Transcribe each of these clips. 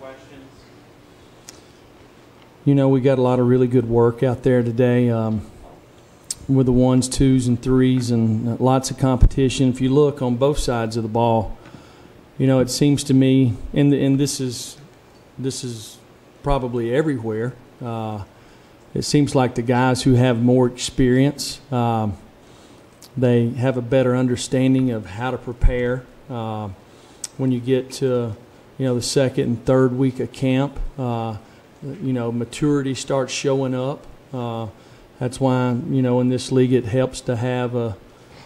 questions? You know, we got a lot of really good work out there today with the 1s, 2s, and 3s, and lots of competition. If you look on both sides of the ball, you know, it seems to me, and this is probably everywhere. It seems like the guys who have more experience, they have a better understanding of how to prepare. When you get to, you know, the second and third week of camp, you know, maturity starts showing up. That's why, you know, in this league it helps to have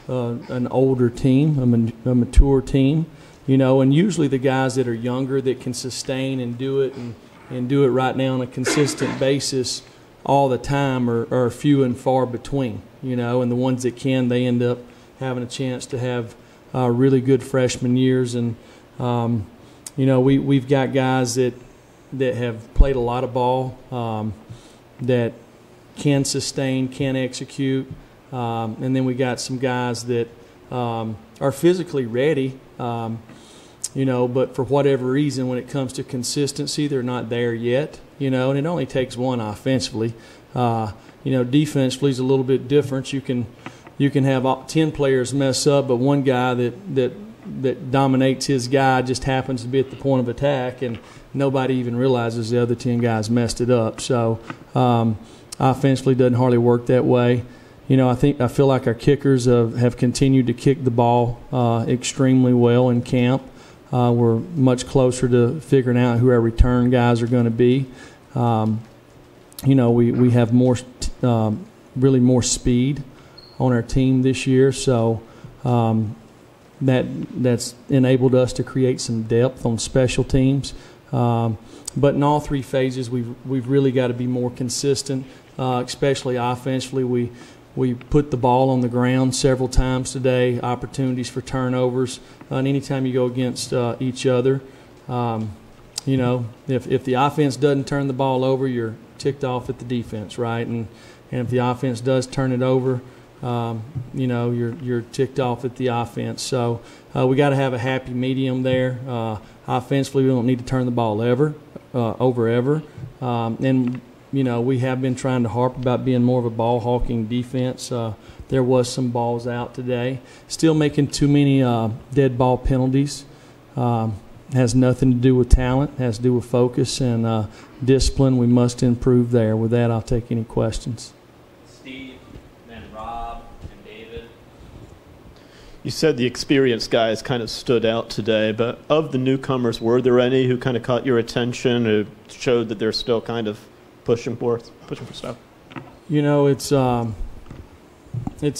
an older team, a mature team, you know, and usually the guys that are younger that can sustain and do it and do it right now on a consistent basis all the time are few and far between, you know, and the ones that can, they end up having a chance to have really good freshman years. And, you know, we've got guys that have played a lot of ball, that can sustain, can execute, and then we got some guys that are physically ready, you know, but for whatever reason, when it comes to consistency, they're not there yet, you know, and it only takes one offensively. You know, defensively is a little bit different. You can have 10 players mess up, but one guy that dominates his guy just happens to be at the point of attack, and nobody even realizes the other 10 guys messed it up. So offensively doesn't hardly work that way. You know, I feel like our kickers have continued to kick the ball extremely well in camp. We're much closer to figuring out who our return guys are going to be. You know, we have really more speed on our team this year, so that's enabled us to create some depth on special teams. But in all three phases, we've really got to be more consistent, especially offensively. We put the ball on the ground several times today, opportunities for turnovers. And anytime you go against each other, you know, if the offense doesn't turn the ball over, you're ticked off at the defense, right? And if the offense does turn it over, you know, you're ticked off at the offense. So we got to have a happy medium there. Offensively, we don't need to turn the ball over ever. And you know, we have been trying to harp about being more of a ball-hawking defense. There was some balls out today. Still making too many dead ball penalties. Has nothing to do with talent. Has to do with focus and discipline. We must improve there. With that, I'll take any questions. Steve, then Rob, and David. You said the experienced guys kind of stood out today, but of the newcomers, were there any who kind of caught your attention, who showed that they're still kind of pushing for stuff? You know, it's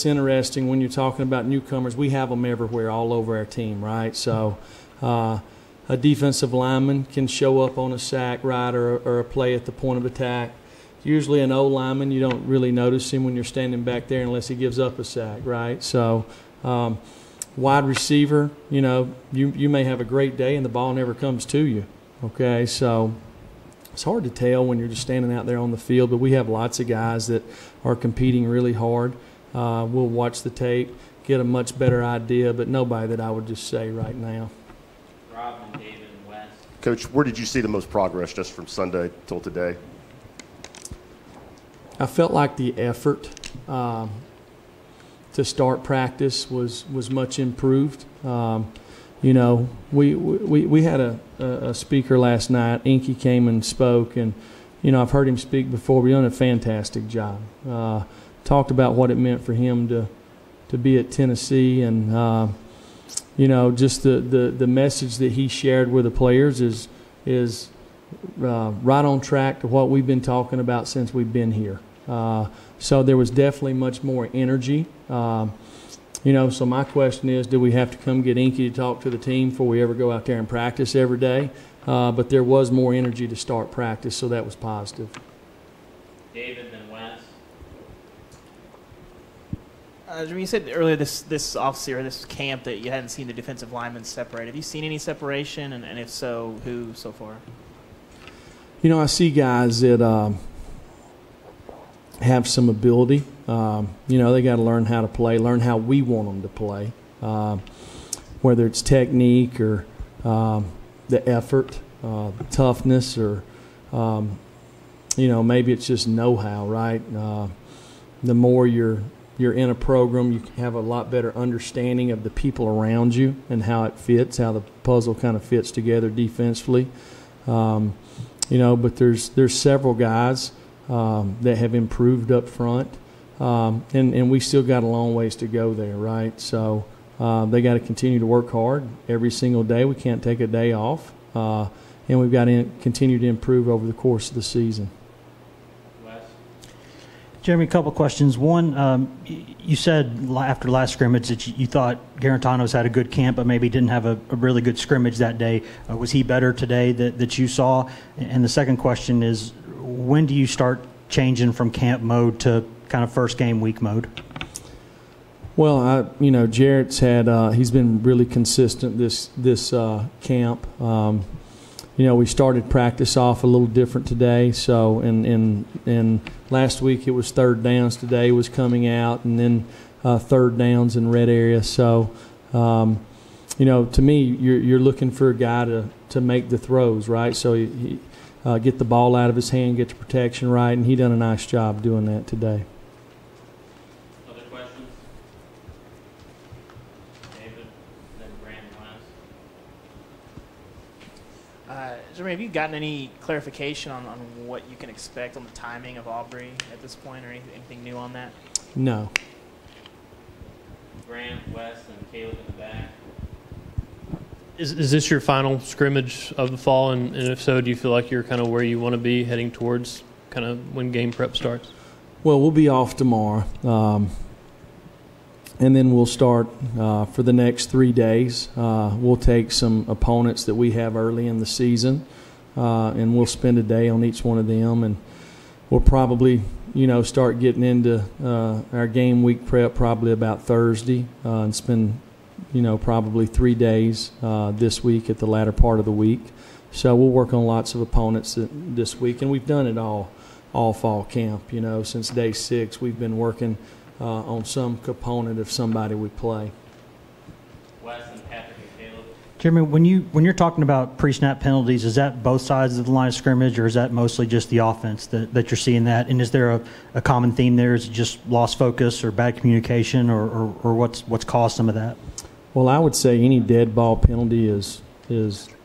interesting when you're talking about newcomers. We have them everywhere, all over our team, right? So a defensive lineman can show up on a sack, right, or a play at the point of attack. Usually an O lineman, you don't really notice him when you're standing back there unless he gives up a sack, right? So wide receiver, you know, you may have a great day and the ball never comes to you, okay? So it's hard to tell when you're just standing out there on the field, but we have lots of guys that are competing really hard. We'll watch the tape, get a much better idea, but nobody that I would just say right now. Rob and David and Wes. Coach, where did you see the most progress just from Sunday till today? I felt like the effort to start practice was much improved. You know, we had a speaker last night. Inky came and spoke, and, you know, I've heard him speak before. We've done a fantastic job. Talked about what it meant for him to be at Tennessee, and, you know, just the message that he shared with the players is right on track to what we've been talking about since we've been here. So there was definitely much more energy. You know, so my question is, do we have to come get Inky to talk to the team before we ever go out there and practice every day? But there was more energy to start practice, so that was positive. David, then Wes. You said earlier this offseason, or this camp, that you hadn't seen the defensive linemen separate. Have you seen any separation, and if so, who so far? You know, I see guys that have some ability. You know, they got to learn how to play, learn how we want them to play, whether it's technique or the effort. toughness or, maybe it's just know-how, right? The more you're in a program, you have a lot better understanding of the people around you and how it fits, how the puzzle kind of fits together defensively. But there's several guys that have improved up front, and we still got a long ways to go there, right? So they got to continue to work hard every single day. We can't take a day off, and we've got to continue to improve over the course of the season. Jeremy, a couple questions. One, you said after last scrimmage that you thought Garantanos had a good camp, but maybe didn't have a really good scrimmage that day. Was he better today that you saw? And the second question is, when do you start changing from camp mode to kind of first game week mode? Well, Jarrett's had he's been really consistent this camp. We started practice off a little different today. So, and last week it was third downs. Today was coming out, and then third downs in red area. So, to me, you're looking for a guy to make the throws, right? So he get the ball out of his hand, get the protection right, and he done a nice job doing that today. Other questions? David, then Brandon last. Jeremy, have you gotten any clarification on what you can expect on the timing of Aubrey at this point, or anything new on that? No. Grant, Wes, and Caleb in the back. Is this your final scrimmage of the fall? And if so, do you feel like you're kind of where you want to be heading towards kind of when game prep starts? Well, we'll be off tomorrow. And then we'll start for the next 3 days. We'll take some opponents that we have early in the season, and we'll spend a day on each one of them. And we'll probably, start getting into our game week prep probably about Thursday and spend, probably 3 days this week at the latter part of the week. So we'll work on lots of opponents this week, and we've done it all fall camp. Since day 6, we've been working on some component of somebody we play. Wes and Patrick and Caleb. Jeremy, when you're talking about pre-snap penalties, is that both sides of the line of scrimmage, or is that mostly just the offense that you're seeing that? And is there a common theme there? Is it just lost focus or bad communication, or what's caused some of that? Well, I would say any dead ball penalty is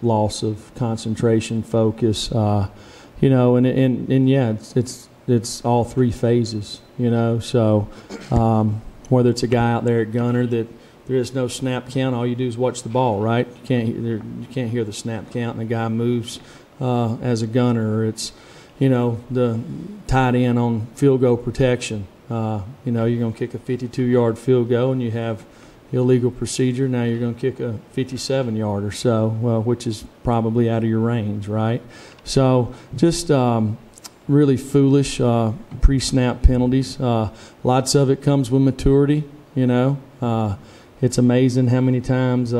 loss of concentration, focus. And yeah, it's all three phases. So whether it's a guy out there at gunner that there is no snap count, all you do is watch the ball, right? You can't hear the snap count, and the guy moves as a gunner. Or it's the tight end on field goal protection. You're going to kick a 52-yard field goal, and you have illegal procedure. Now you're going to kick a 57-yard or so, which is probably out of your range, right? So just really foolish pre-snap penalties. Lots of it comes with maturity, It's amazing how many times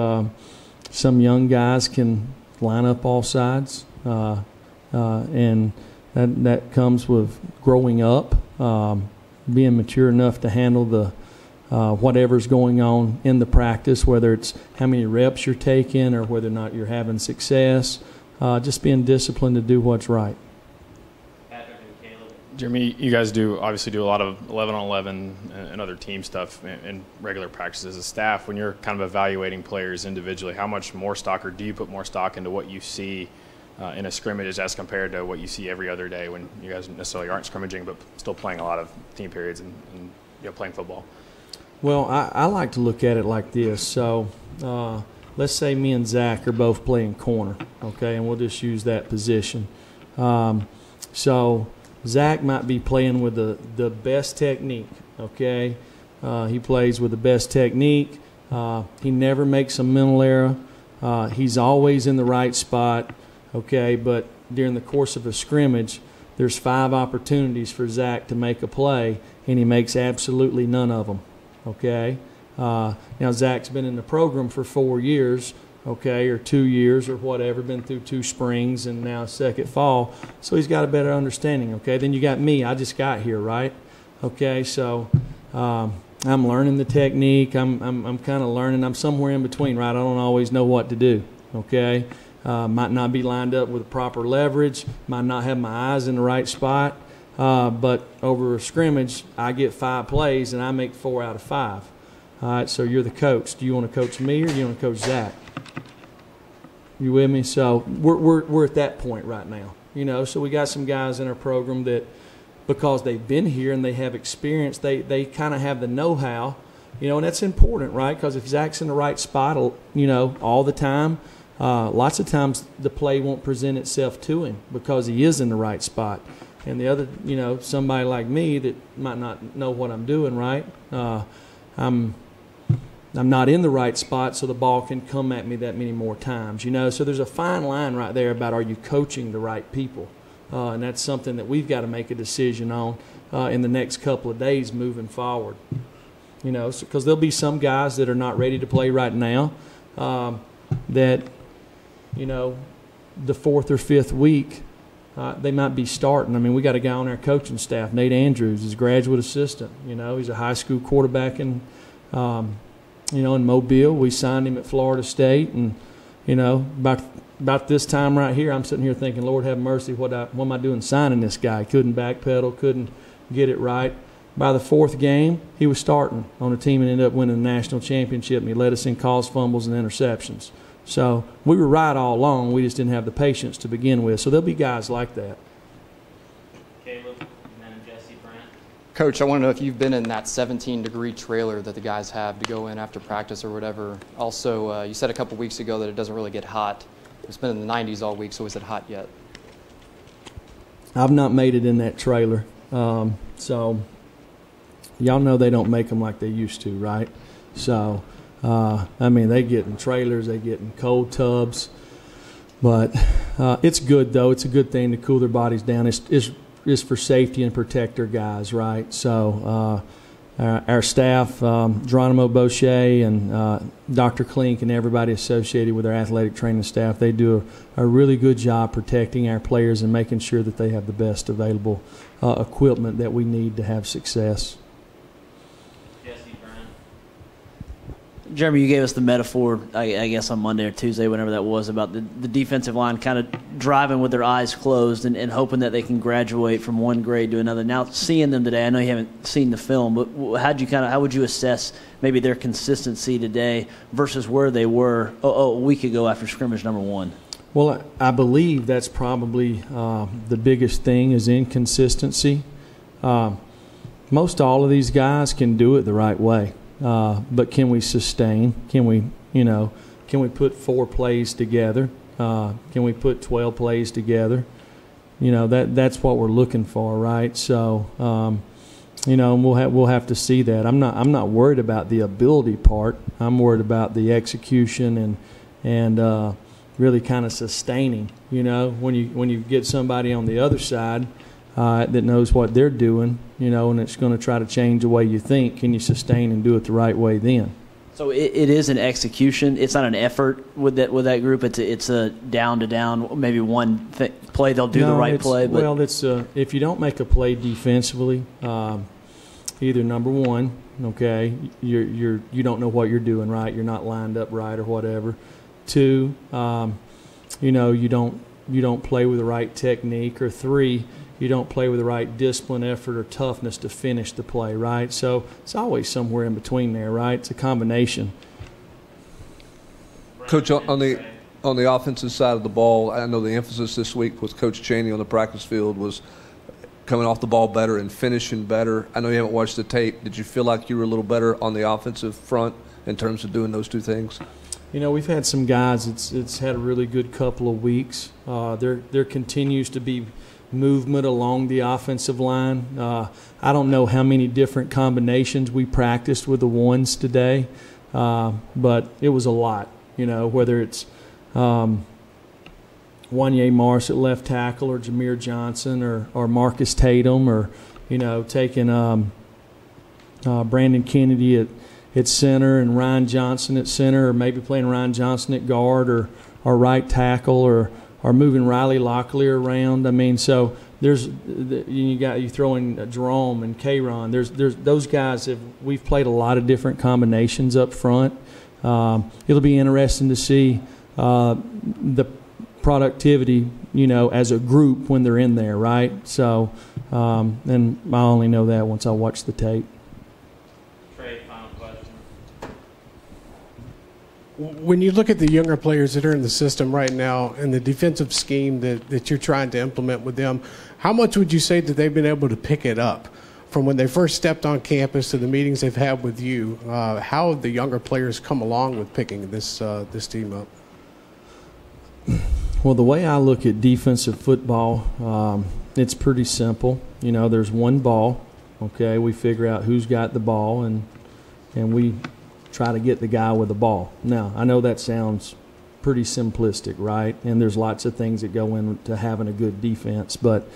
some young guys can line up all sides, and that comes with growing up, being mature enough to handle the whatever's going on in the practice, whether it's how many reps you're taking or whether or not you're having success, just being disciplined to do what's right. Jeremy, you guys obviously do a lot of 11-on-11 and other team stuff in regular practice as a staff. When you're kind of evaluating players individually, how much more stock, or do you put more stock into what you see in a scrimmage as compared to what you see every other day when you guys necessarily aren't scrimmaging but still playing a lot of team periods and playing football? Well, I like to look at it like this. So let's say me and Zach are both playing corner, okay, and we'll just use that position. So Zach might be playing with the best technique, okay? He plays with the best technique. He never makes a mental error. He's always in the right spot, okay? But during the course of a scrimmage, there's 5 opportunities for Zach to make a play, and he makes absolutely none of them, okay? Now, Zach's been in the program for 4 years, okay, or 2 years or whatever, been through 2 springs and now second fall, so he's got a better understanding, okay? Then you got me. I just got here, right? Okay, so I'm learning the technique. I'm kind of learning. I'm somewhere in between, right? I don't always know what to do, okay? might not be lined up with the proper leverage, might not have my eyes in the right spot. But over a scrimmage, I get 5 plays and I make 4 out of 5. All right, so you're the coach. Do you want to coach me or do you want to coach Zach? You with me? So we're at that point right now. So we got some guys in our program that, because they've been here and they have experience, they kind of have the know-how, and that's important, right? Because if Zach's in the right spot, all the time, lots of times the play won't present itself to him because he is in the right spot. And the other, somebody like me that might not know what I'm doing, right? I'm not in the right spot, so the ball can come at me that many more times, So there's a fine line right there about, are you coaching the right people? And that's something that we've got to make a decision on in the next couple of days moving forward. Because there'll be some guys that are not ready to play right now that, the 4th or 5th week, they might be starting. I mean, we got a guy on our coaching staff, Nate Andrews, is a graduate assistant. He's a high school quarterback in Mobile. We signed him at Florida State, and about this time right here, I'm sitting here thinking, Lord have mercy, what am I doing signing this guy? Couldn't backpedal, couldn't get it right. By the 4th game, he was starting on a team and ended up winning the national championship, and he led us in calls, fumbles, and interceptions. So we were right all along. We just didn't have the patience to begin with. So there'll be guys like that. Caleb, and then Jesse Brent. Coach, I want to know if you've been in that 17-degree trailer that the guys have to go in after practice or whatever. Also, you said a couple weeks ago that it doesn't really get hot. It's been in the 90s all week, so is it hot yet? I've not made it in that trailer. So y'all know they don't make them like they used to, right? So, they get in trailers, they get in cold tubs. But it's good, though. It's a good thing to cool their bodies down. It's for safety and protect their guys, right? So our staff, Geronimo Boucher and Dr. Klink and everybody associated with our athletic training staff, they do a really good job protecting our players and making sure that they have the best available equipment that we need to have success. Jesse Brent. Jeremy, you gave us the metaphor, I guess on Monday or Tuesday, whenever that was, about the defensive line kind of driving with their eyes closed and hoping that they can graduate from one grade to another. Now, seeing them today, I know you haven't seen the film, but how would you assess maybe their consistency today versus where they were a week ago after scrimmage number 1? Well, I believe that's probably the biggest thing is inconsistency. Most all of these guys can do it the right way. But can we sustain? Can we put 4 plays together? Can we put 12 plays together? That's what we're looking for, right? So, and we'll have to see that. I'm not worried about the ability part. I'm worried about the execution and really kind of sustaining. When you get somebody on the other side that knows what they're doing, and it's going to try to change the way you think. Can you sustain and do it the right way then? So it is an execution. It's not an effort with that group. It's a down to down. Maybe one play they'll do the right play. But well, it's if you don't make a play defensively, either number one, okay, you don't know what you're doing right. You're not lined up right or whatever. 2, you don't play with the right technique. Or 3, you don't play with the right discipline, effort, or toughness to finish the play, right? So it's always somewhere in between there, right? It's a combination. Coach, on the offensive side of the ball, I know the emphasis this week with Coach Chaney on the practice field was coming off the ball better and finishing better. I know you haven't watched the tape. Did you feel like you were a little better on the offensive front in terms of doing those 2 things? We've had some guys. It's had a really good couple of weeks. There continues to be movement along the offensive line. I don't know how many different combinations we practiced with the ones today, but it was a lot. Whether it's Wanye Marsh at left tackle or Jameer Johnson or Marcus Tatum or, taking Brandon Kennedy at center and Ryan Johnson at center, or maybe playing Ryan Johnson at guard or right tackle or moving Riley Locklear around. I mean, so you throw in Jerome and Kayron. There's those guys we've played a lot of different combinations up front. It'll be interesting to see the productivity, as a group when they're in there, right? So, and I only know that once I watch the tape. Trey, final question. When you look at the younger players that are in the system right now and the defensive scheme that you're trying to implement with them, how much would you say that they've been able to pick it up from when they first stepped on campus to the meetings they've had with you? How have the younger players come along with picking this team up? Well, the way I look at defensive football, it's pretty simple. There's one ball. Okay, we figure out who's got the ball, and we try to get the guy with the ball. Now, I know that sounds pretty simplistic, right? And there's lots of things that go into having a good defense. But,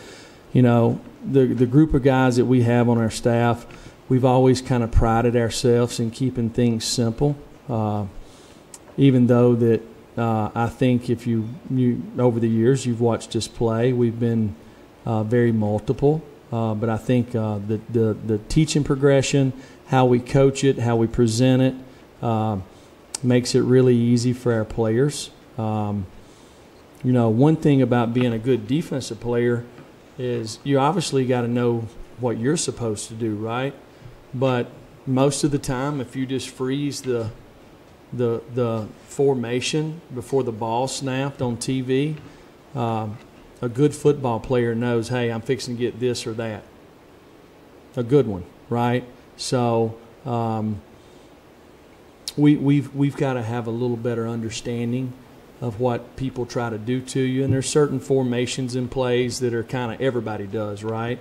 the group of guys that we have on our staff, we've always kind of prided ourselves in keeping things simple, even though that I think if you over the years you've watched us play, we've been very multiple. But I think the teaching progression, how we coach it, how we present it, makes it really easy for our players. One thing about being a good defensive player is you obviously got to know what you're supposed to do, right? But most of the time, if you just freeze the formation before the ball snapped on TV, a good football player knows, hey, I'm fixing to get this or that. A good one, right? So we've got to have a little better understanding of what people try to do to you, and there's certain formations and plays that are kind of everybody does, right?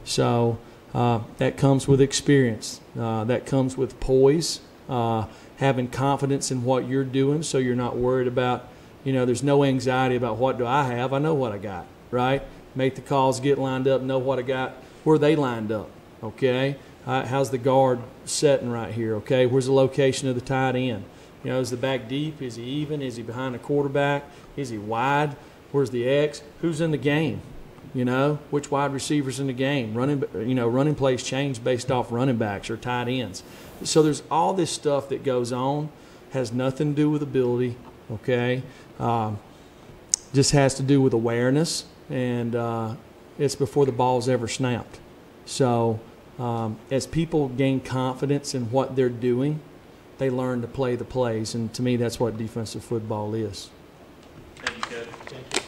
So that comes with experience. That comes with poise. Having confidence in what you're doing, so you're not worried about, there's no anxiety about what do I have. I know what I got, right? Make the calls, get lined up, know what I got, where they lined up, okay? How's the guard setting right here, okay? Where's the location of the tight end? Is the back deep? Is he even? Is he behind the quarterback? Is he wide? Where's the X? Who's in the game? Which wide receivers in the game? Running plays change based off running backs or tight ends. So there's all this stuff that goes on, has nothing to do with ability, okay? Just has to do with awareness, and it's before the ball's ever snapped. So as people gain confidence in what they're doing, they learn to play the plays, and to me that's what defensive football is. Thank you, Coach.